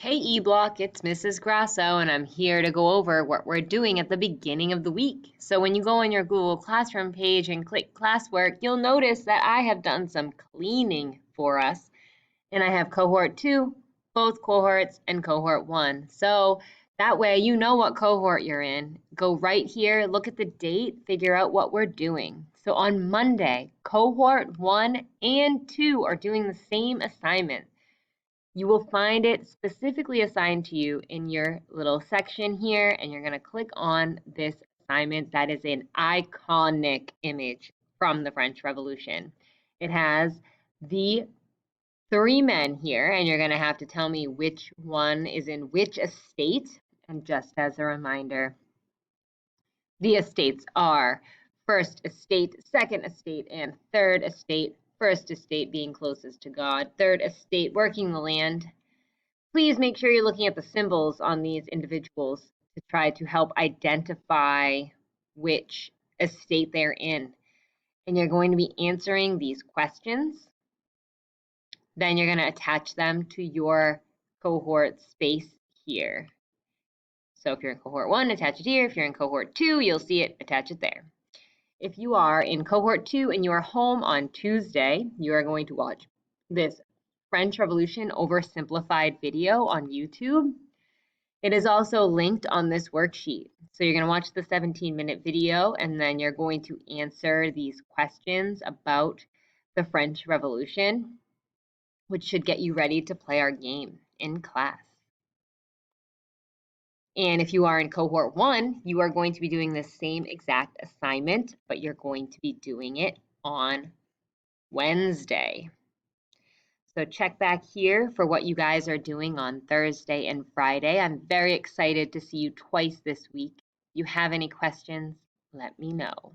Hey eBlock, it's Mrs. Grasso, and I'm here to go over what we're doing at the beginning of the week. So when you go on your Google Classroom page and click classwork, you'll notice that I have done some cleaning for us. And I have cohort 2, both cohorts, and cohort 1. So that way you know what cohort you're in. Go right here, look at the date, figure out what we're doing. So on Monday, cohort 1 and 2 are doing the same assignment. You will find it specifically assigned to you in your little section here, and you're going to click on this assignment that is an iconic image from the French Revolution. It has the 3 men here, and you're going to have to tell me which one is in which estate. And just as a reminder, the estates are first estate, second estate, and third estate. First estate being closest to God, third estate working the land. Please make sure you're looking at the symbols on these individuals to try to help identify which estate they're in. And you're going to be answering these questions. Then you're going to attach them to your cohort space here. So if you're in cohort 1, attach it here. If you're in cohort 2, you'll see it, attach it there. If you are in cohort 2 and you are home on Tuesday, you are going to watch this French Revolution oversimplified video on YouTube. It is also linked on this worksheet. So you're going to watch the 17-minute video, and then you're going to answer these questions about the French Revolution, which should get you ready to play our game in class. And if you are in cohort 1, you are going to be doing the same exact assignment, but you're going to be doing it on Wednesday. So check back here for what you guys are doing on Thursday and Friday. I'm very excited to see you twice this week. If you have any questions, let me know.